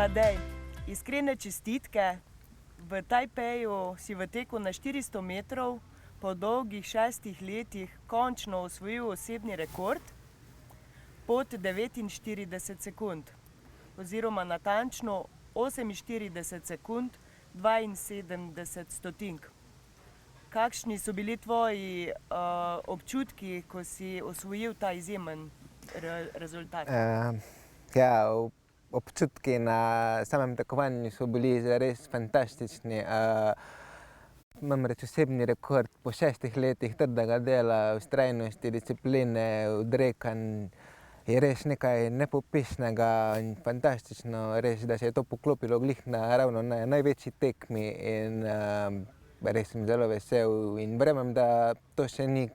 Tadej, iskrene čestitke. V Tajpeju si v teku na 400 metrov po dolgih 6 letih končno osvojil osebni rekord pod 49 sekund oziroma natančno 48 sekund 72 stotink. Kakšni so bili tvoji občutki, ko si osvojil ta izjemen rezultat? Občutki na samem tekmovanju so bili res fantastični. Namreč osebni rekord po 6 letih trdega dela, vztrajnosti, discipline, odrekanj je res nekaj nepopisnega in fantastično, res, da se je to poklopilo glih ravno na največji tekmi in res sem zelo vesel in verjamem, da to še ni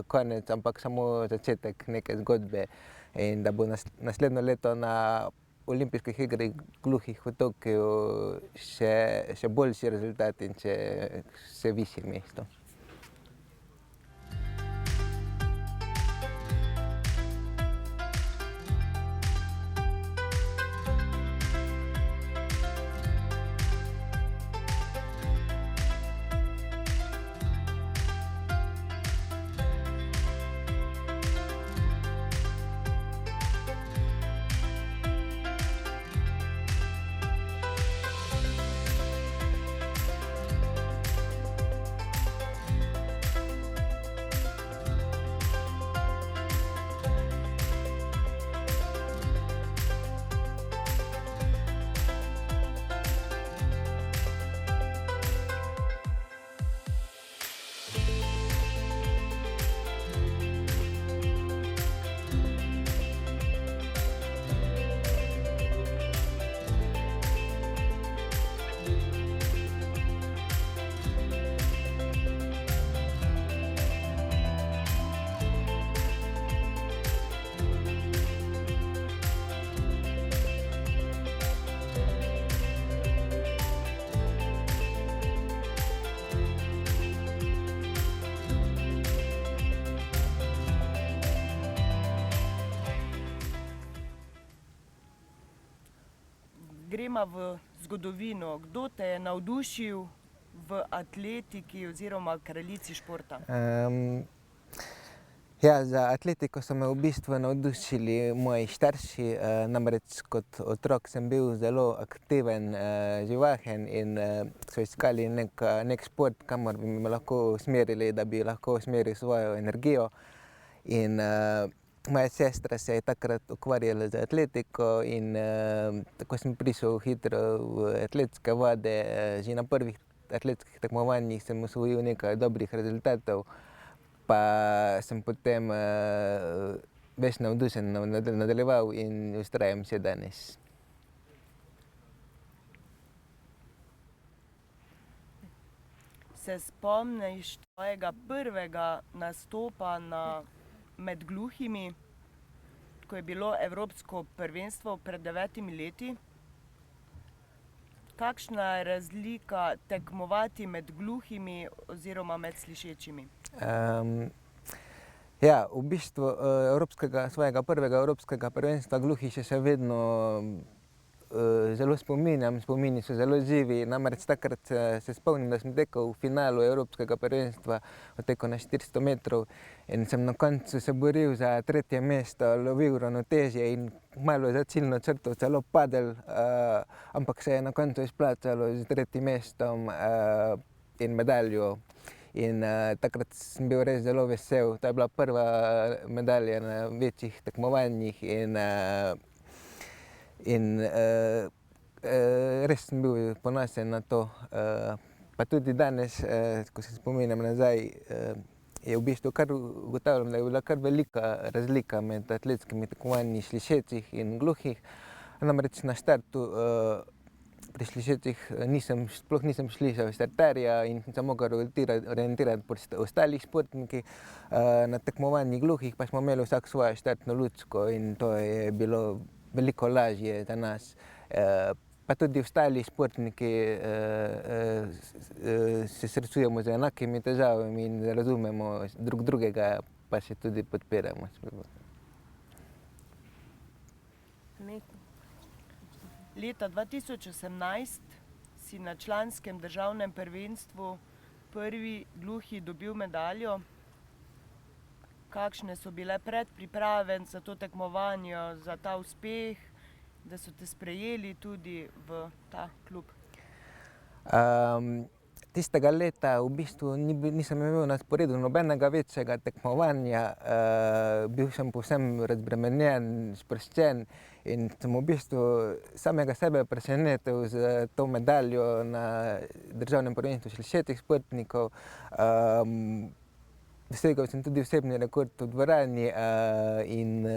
konec, ampak samo začetek neke zgodbe in da bo naslednje leto na olimpijskih igrah gluhih v Tokiu še boljši rezultat in še višje mesto. Gremo v zgodovino. Kdo te je navdušil v atletiki oziroma kraljici športa? Za atletiko so me v bistvu navdušili moji starši, namreč kot otrok sem bil zelo aktiven, živahen in so iskali nek šport, kamor bi me lahko usmerili, da bi lahko usmeril svojo energijo. In moja sestra se je takrat ukvarjala z atletiko in tako sem prišel hitro v atletske vode. Že na prvih atletskih tekmovanjih sem osvojil nekaj dobrih rezultatov, pa sem potem ves navdušen nadaljeval in vztrajam še danes. Se spomniš tvojega prvega nastopa med gluhimi, ko je bilo evropsko prvenstvo pred 9 leti? Kakšna je razlika tekmovati med gluhimi oziroma med slišečimi? V bistvu svojega prvega evropskega prvenstva gluhih še vedno zelo spominjam, spomini so zelo živi. Namreč takrat se spomnim, da sem tekel v finalu evropskega prvenstva, tekel na 400 metrov in sem na koncu se boril za 3. mesto, lovil ravnotežje in malo za ciljno črto celo padel, ampak se je na koncu izplačalo z 3. mestom in medaljo. In takrat sem bil res zelo vesel. To je bila prva medalja na večjih tekmovanjih in res sem bil ponosen na to. Pa tudi danes, ko se spominjam nazaj, je v bistvu kar ugotavljam, da je bila kar velika razlika med atletskimi tekmovanji slišečih in gluhih. Namreč na štartu pri slišečih sploh nisem slišal starterja in sem se mogel orientirati po ostalih športnikih. Na tekmovanjih gluhih pa smo imeli vsak svojo štartno lučko in to je bilo veliko lažje za nas. Pa tudi ostali športniki se srečujemo z enakimi težavami in razumemo drug drugega, pa se tudi podpiramo. Leta 2018 si na članskem državnem prvenstvu prvi gluhi dobil medaljo. Kakšne so bile predpriprave za to tekmovanje, za ta uspeh, da so te sprejeli tudi v ta klub? Tistega leta v bistvu nisem imel na sporedu nobenega večjega tekmovanja, bil sem povsem razbremenjen, sproščen in sem v bistvu samega sebe presenetil z to medaljo na državnem prvenstvu slišečih športnikov. Dosegel sem tudi osebni rekord v dvorani in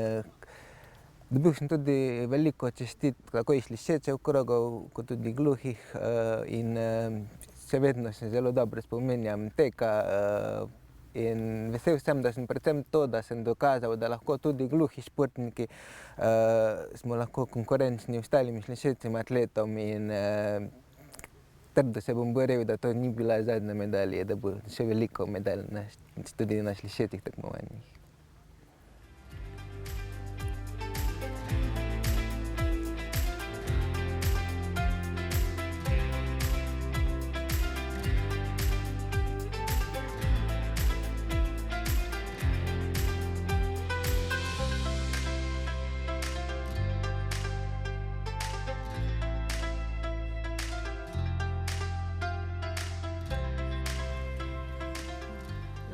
dobil sem tudi veliko čestitk tako iz slišečih krogov kot tudi gluhih in še vedno se zelo dobro spominjam teka in vesel sem, da sem predvsem to, da sem dokazal, da lahko tudi gluhi športniki smo lahko konkurenčni ostalim slišečim atletom in trdo se bom boril, da to ni bila zadnja medalja, da bo še veliko medalj tudi na slišečih tekmovanjih.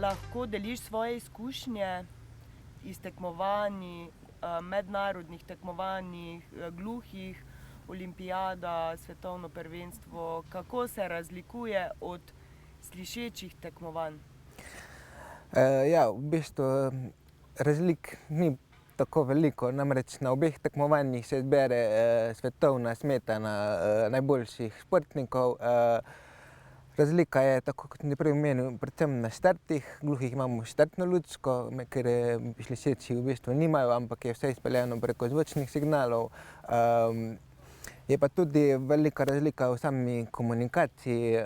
Lahko deliš svoje izkušnje iz tekmovanj, mednarodnih tekmovanj, gluhih, olimpijada, svetovno prvenstvo. Kako se razlikuje od slišečih tekmovanj? Ja, v bistvu razlik ni tako veliko, namreč na obeh tekmovanjih se zbere svetovna smetana najboljših športnikov. Razlika je, tako kot sem prej omenil, predvsem na štartih. Gluhih imamo štartno lučko, ker slišeči v bistvu nimajo, ampak je vse izpeljano preko zvočnih signalov. Je pa tudi velika razlika v sami komunikaciji.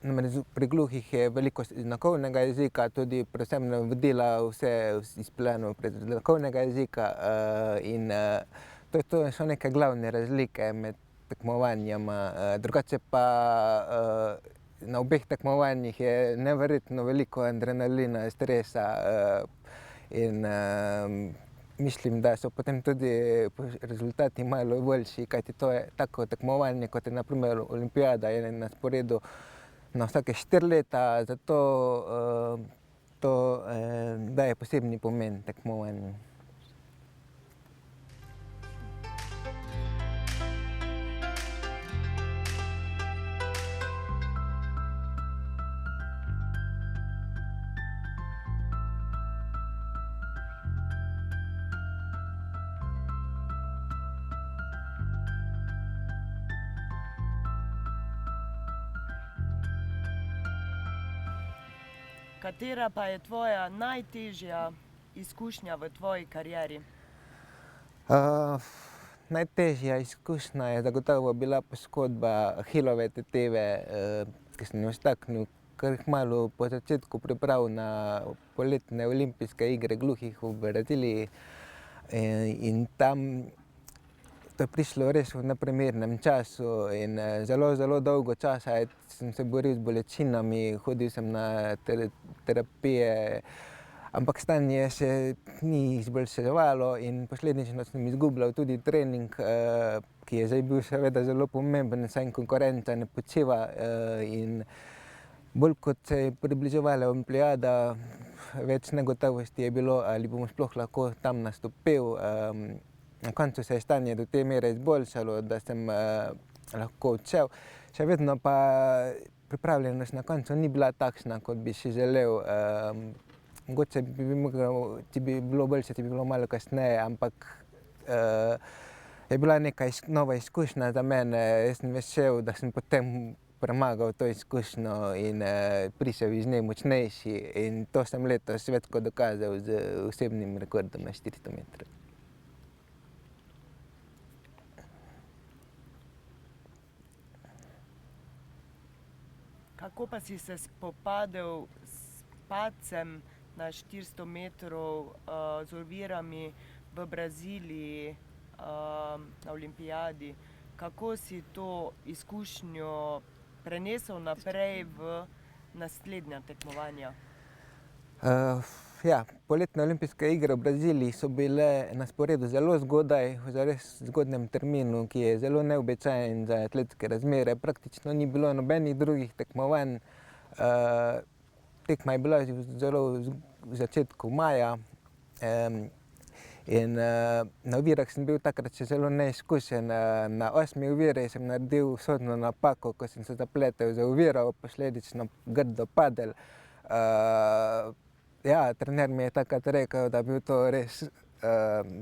Namreč pri gluhih je veliko znakovnega jezika, tudi predvsem navodila vse izpeljano prek znakovnega jezika in to so neke glavne razlike med tekmovanjima. Drugače pa na obeh tekmovanjih je neverjetno veliko adrenalina, stresa in mislim, da so potem tudi rezultati malo boljši, kajti to je tako tekmovanje, kot je na primer olimpijada, je na sporedu na vsake 4 leta, zato to daje posebni pomen tekmovanju. Katera pa je tvoja najtežja izkušnja v tvoji karieri? Najtežja izkušnja je zagotovo bila poškodba ahilove teteve, ki sem jo staknil kar kmalu po začetku priprav na poletne olimpijske igre gluhih v Braziliji. In tam to je prišlo res v neprimernem času in zelo dolgo časa sem se boril z bolečinami, hodil sem na terapije, ampak stanje se ni izboljševalo in posledično sem izgubljal tudi trening, ki je zdaj bil seveda zelo pomemben, saj konkurenca ne počiva in bolj kot se je približevala olimpijada, več negotovosti je bilo, ali bom sploh lahko tam nastopil. Na koncu se je stanje do te mere izboljšalo, da sem lahko odšel. Še vedno pa pripravljenost na koncu ni bila takšna, kot bi si želel. Mogoče bi bilo boljše, če bi bilo malo kasneje, ampak je bila neka nova izkušnja za mene. Jaz sem vesel, da sem potem premagal to izkušnjo in prišel iz nje močnejši in to sem letos več kot dokazal z osebnim rekordom na 400 metrov. Kako pa si se spopadel s padcem na 400 metrov, z ovirami v Braziliji? na olimpijadi. Kako si to izkušnjo prenesel naprej v naslednja tekmovanja? Ja, poletne olimpijske igre v Braziliji so bile na sporedu zelo zgodaj, v zares zgodnjem terminu, ki je zelo neobičajen za atletske razmere. Praktično ni bilo nobenih drugih tekmovanj. Tekma je bila zelo v začetku maja. In na ovirah sem bil takrat še zelo neizkušen. Na 8. oviri sem naredil usodno napako, ko sem se zapletel za oviro, posledično grdo padel. Ja, trener mi je takrat rekel, da je bil to res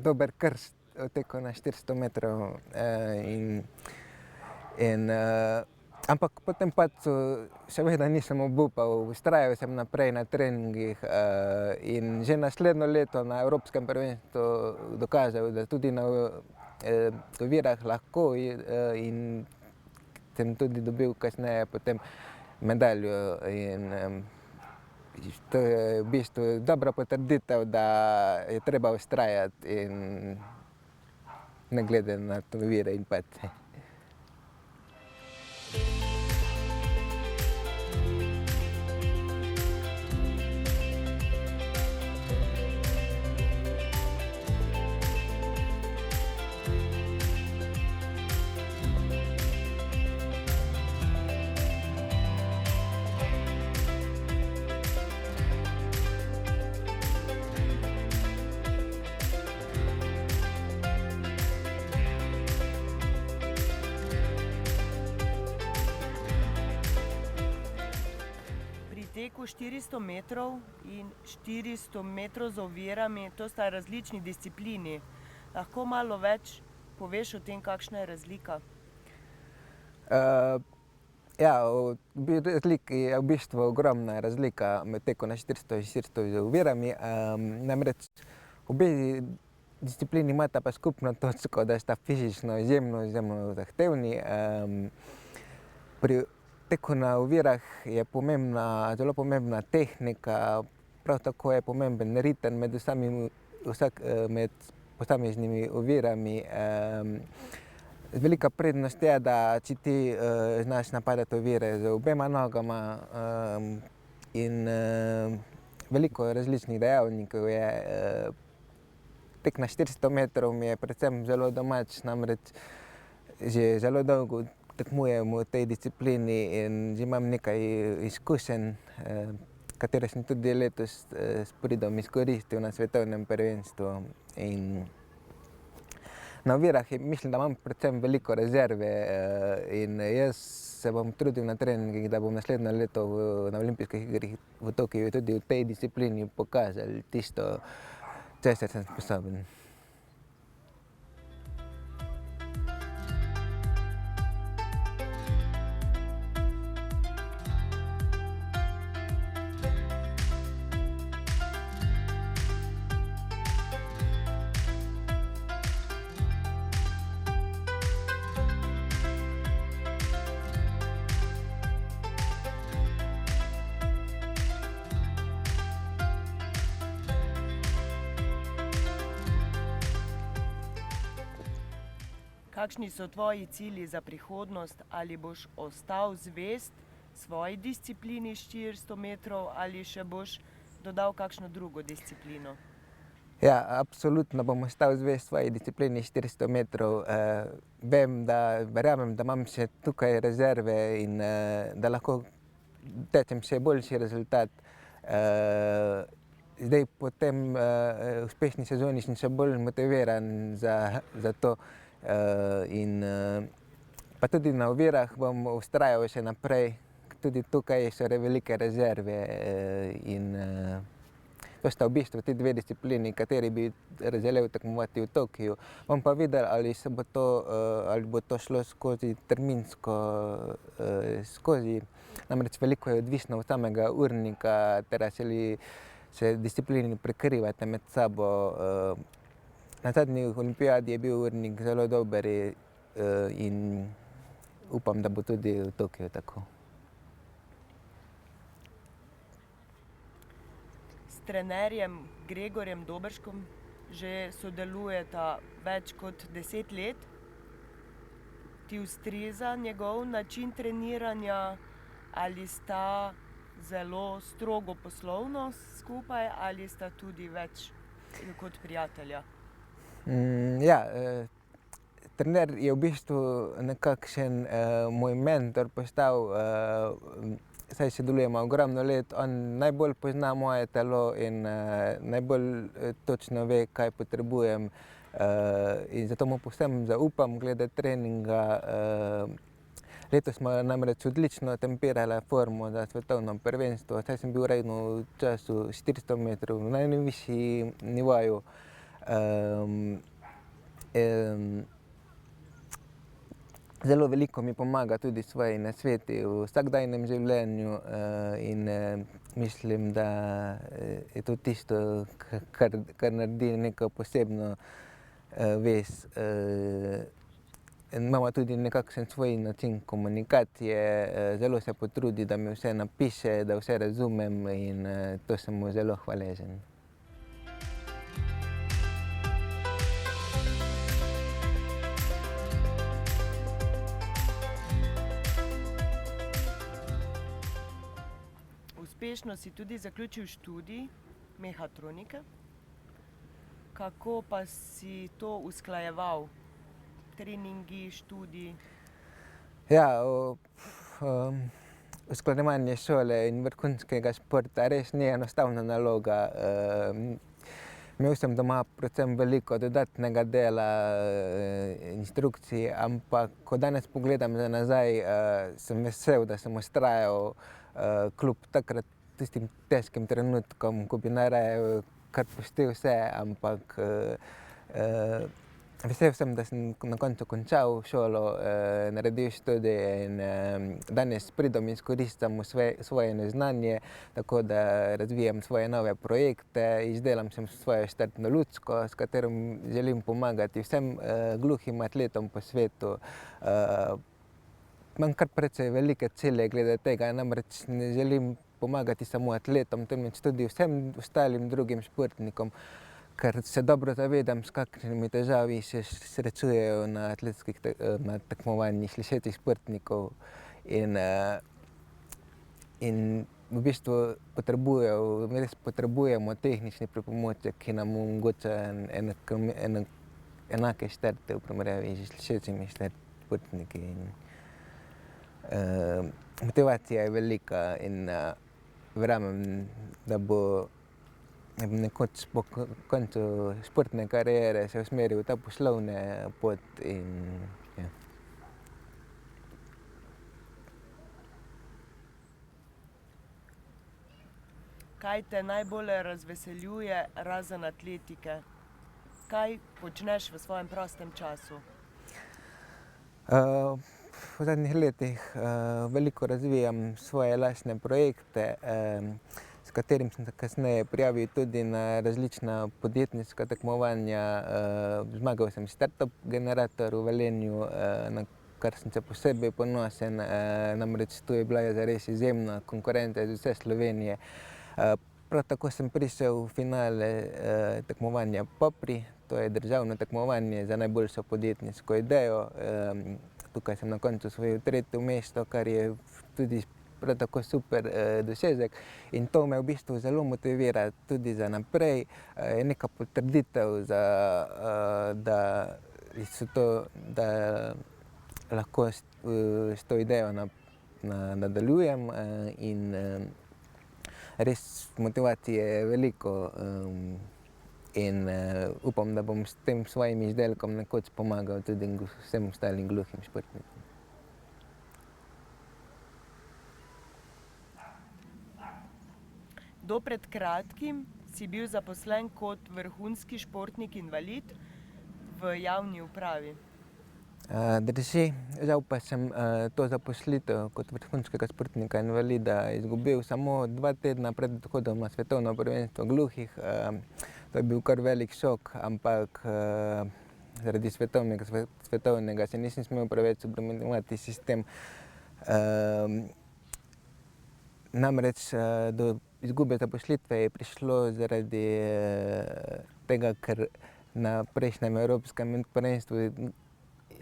dober krst v teku na 400 metrov. Ampak po tem padcu seveda nisem obupal, vztrajal sem naprej na treningih in že naslednjo leto na Evropskem prvenstvu dokazal, da tudi na ovirah lahko in sem tudi dobil kasneje potem medaljo. In to je v bistvu dobra potrditev, da je treba vztrajati in ne glede na ovire in padce. Teku 400 metrov in 400 metrov z ovirami, to sta različni disciplini. Lahko malo več poveš o tem, kakšna je razlika? Ja, je v bistvu ogromna razlika med tekom na 400 in 400 z ovirami. Namreč obe disciplini imata pa skupno točko, da sta fizično izjemno zahtevni. Pri teku na ovirah je zelo pomembna tehnika, prav tako je pomemben ritem med posameznimi ovirami. Velika prednost je, da če ti znaš napadati ovire z obema nogama in veliko različnih dejavnikov je. Tek na 400 metrov mi je predvsem zelo domač, namreč že zelo dolgo tekmujem v tej disciplini in že imam nekaj izkušenj, katere sem tudi letos s pridom izkoristil na svetovnem prvenstvu. In na ovirah mislim, da imam predvsem veliko rezerve in jaz se bom trudil na treningih, da bom naslednje leto na olimpijskih igrah v Tokiu tudi v tej disciplini pokazal tisto, česar sem sposoben. Kakšni so tvoji cilji za prihodnost? Ali boš ostal zvest svoji disciplini 400 metrov ali še boš dodal kakšno drugo disciplino? Ja, absolutno bom ostal zvest svoji disciplini 400 metrov. Verjamem, da imam še tukaj rezerve in da lahko tečem še boljši rezultat. Zdaj po tem uspešni sezoni sem še bolj motiviran za to. Pa tudi na ovirah bom vztrajal še naprej, tudi tukaj so velike rezerve in to sta v bistvu ti dve disciplini, kateri bi želel tekmovati v Tokiu. Bom pa videl, ali bo to šlo skozi terminsko skozi, namreč veliko je odvisno od samega urnika, ter ali se disciplini prekrivate med sabo. Na zadnji olimpijadi je bil urnik zelo dober in upam, da bo tudi v Tokiu tako. S trenerjem Gregorjem Doberškom že sodelujeta več kot 10 let. Ti ustreza njegov način treniranja ali sta zelo strogo poslovno skupaj ali sta tudi več kot prijatelja? Trener je v bistvu nekakšen moj mentor postal, saj sodelujemo ogromno let. On najbolj pozna moje telo in najbolj točno ve, kaj potrebujem. In zato mu povsem zaupam glede treninga. Letos smo namreč odlično tempirali formo za svetovno prvenstvo, saj sem bil ravno v času 400 metrov na najvišji nivoju. Zelo veliko mi pomaga tudi svoji nasveti v vsakdanjem življenju in mislim, da je to tisto, kar naredi neko posebno vez. Imamo tudi nekakšen svoj način komunikacije, zelo se potrudi, da mi vse napiše, da vse razumem in to sem mu zelo hvaležen. Uspešno si tudi zaključil študij mehatronike. Kako pa si to usklajeval? Treningi, študij? Usklajevanje šole in vrhunskega športa res ni enostavna naloga. Imel sem doma predvsem veliko dodatnega dela, inštrukcij, ampak ko danes pogledam za nazaj, sem vesel, da sem vztrajal kljub takrat tistim težkim trenutkom, ko bi najraje kar pustil vse, ampak vesel sem, da sem na koncu končal šolo, naredil študij in danes pridom izkoristim svoje neznanje, tako da razvijam svoje nove projekte, izdelam sem svojo štartno lučko, s katerim želim pomagati vsem gluhim atletom po svetu. Imam kar precej velike cilje glede tega, namreč ne želim pomagati samo atletom, temveč tudi vsem ostalim drugim športnikom, ker se dobro zavedam, s kakšnimi težavami se srečujejo na atletskih tekmovanjih slišečih športnikov in v bistvu res potrebujemo tehnični pripomoček, ki nam omogoča enake štarte v primerjavi s slišečimi športniki. Motivacija je velika in verjamem, da bo nekoč po koncu športne kariere se usmeril v ta poslovne pot in ja. Kaj te najbolj razveseljuje razen atletike? Kaj počneš v svojem prostem času? V zadnjih letih veliko razvijam svoje lastne projekte, s katerim sem se kasneje prijavil tudi na različna podjetniška tekmovanja. Zmagal sem Startup Generator v Velenju, na kar sem se posebej ponosen, namreč tu je bila zares izjemna konkurenca iz vse Slovenije. Prav tako sem prišel v finale tekmovanja Popri, to je državno tekmovanje za najboljšo podjetniško idejo. Tukaj sem na koncu osvojil 3. mesto, kar je tudi prav tako super dosežek in to me v bistvu zelo motivira tudi za naprej. Je neka potrditev, da lahko s to idejo nadaljujem in res motivacije je veliko in upam, da bom s tem svojim izdelkom nekoč pomagal tudi vsem ostalim gluhim športnikom. Do pred kratkim si bil zaposlen kot vrhunski športnik invalid v javni upravi. Drži, žal pa sem to zaposlitev kot vrhunskega športnika invalida izgubil samo 2 tedna pred odhodom na svetovno prvenstvo gluhih. To je bil kar velik šok, ampak zaradi svetovnega se nisem smel preveč obremenjevati s tem. Namreč do izgube zaposlitve je prišlo zaradi tega, ker na prejšnjem evropskem prvenstvu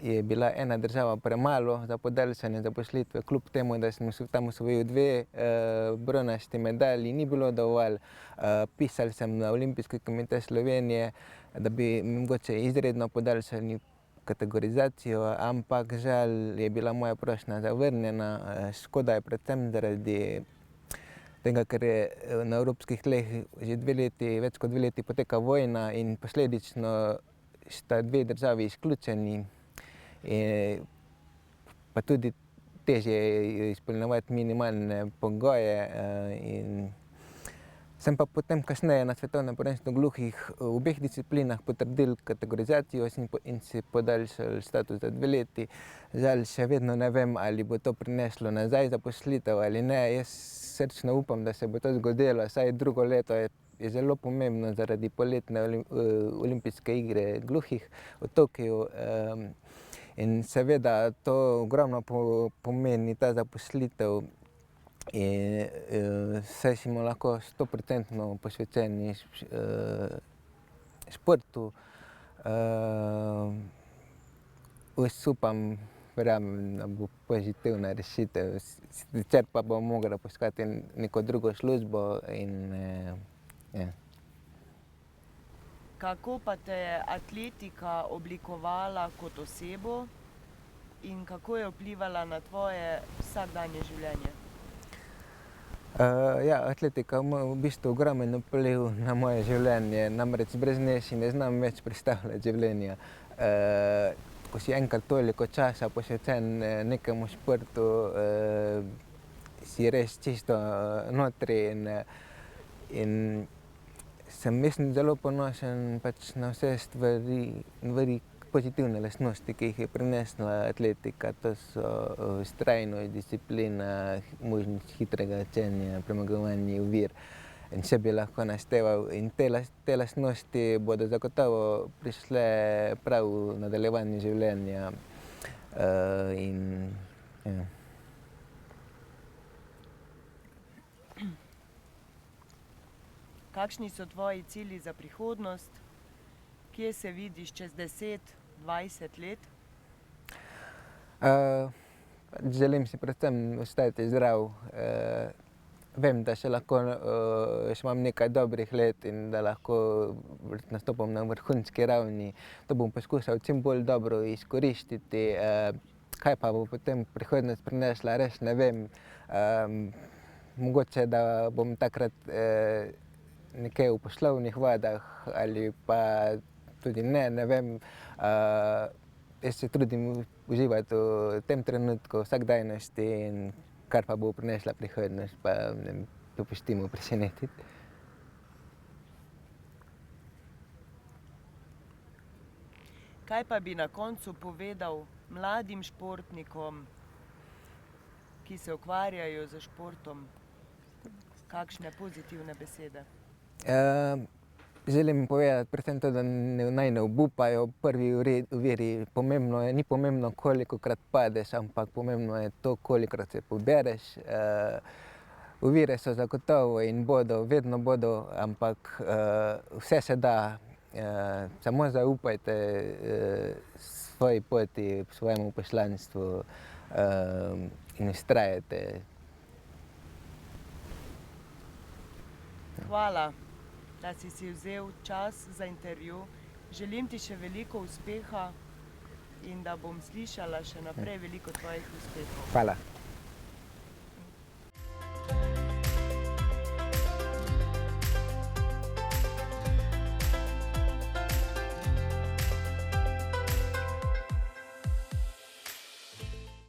je bila ena država premalo za podaljšanje zaposlitve, kljub temu, da smo tam osvojili 2 bronasti medalji, ni bilo dovolj. Pisal sem na Olimpijski komite Slovenije, da bi mogoče izredno podaljšali kategorizacijo, ampak žal je bila moja prošnja zavrnjena. Škoda je predvsem zaradi tega, ker je na evropskih tleh že več kot 2 leti poteka vojna in posledično sta 2 državi izključeni. Pa tudi težje je izpolnjevati minimalne pogoje. Sem pa potem kasneje na svetovnem prvenstvu gluhih v obeh disciplinah potrdil kategorizacijo in si podaljšal status za 2 leti. Žal še vedno ne vem, ali bo to prineslo nazaj zaposlitev ali ne. Jaz srčno upam, da se bo to zgodilo, saj drugo leto je zelo pomembno zaradi poletne olimpijske igre gluhih v Tokiu. In seveda to ogromno pomeni ta zaposlitev, saj smo lahko 100% posvečeni športu. Upam, verjamem, da bo pozitivna rešitev, sicer pa bom mogla poiskati neko drugo službo in ja. Kako pa te je atletika oblikovala kot osebo in kako je vplivala na tvoje vsakdanje življenje? Ja, atletika ima v bistvu ogromen vpliv na moje življenje, namreč brez nje si ne znam več predstavljati življenja. Ko si enkrat toliko časa posvečen nekemu športu, si res čisto notri in sem zelo ponosen na vse stvari, pozitivne lastnosti, ki jih je prinesla atletika. To so vztrajnost, disciplina, možnost hitrega učenja, premagovanje ovir in še bi lahko našteval. In te lastnosti bodo zagotovo prišle prav v nadaljevanju življenja. Ja. Kakšni so tvoji cilji za prihodnost? Kje se vidiš čez 10, 20 let? Želim si predvsem ostati zdrav. Vem, da še imam nekaj dobrih let in da lahko nastopam na vrhunski ravni. To bom poskušal čim bolj dobro izkoristiti. Kaj pa bo potem prihodnost prinesla, res ne vem. Mogoče, da bom takrat nekje v poslovnih vodah ali pa tudi ne vem. Jaz se trudim uživati v tem trenutku, vsakdajnosti, in kar pa bo prinesla prihodnost, pa to pustimo presenetiti. Kaj pa bi na koncu povedal mladim športnikom, ki se ukvarjajo s športom? Kakšne pozitivne besede? Želim povedati predvsem to, da naj ne obupajo v prvi oviri. Ni pomembno, kolikokrat padeš, ampak pomembno je to, kolikokrat se pobereš. Ovire so zagotovo in vedno bodo, ampak vse se da. Samo zaupajte svoji poti, svojemu poslanstvu in vztrajajte. Hvala, da si vzel čas za intervju. Želim ti še veliko uspeha in da bom slišala še naprej veliko tvojih uspehov. Hvala.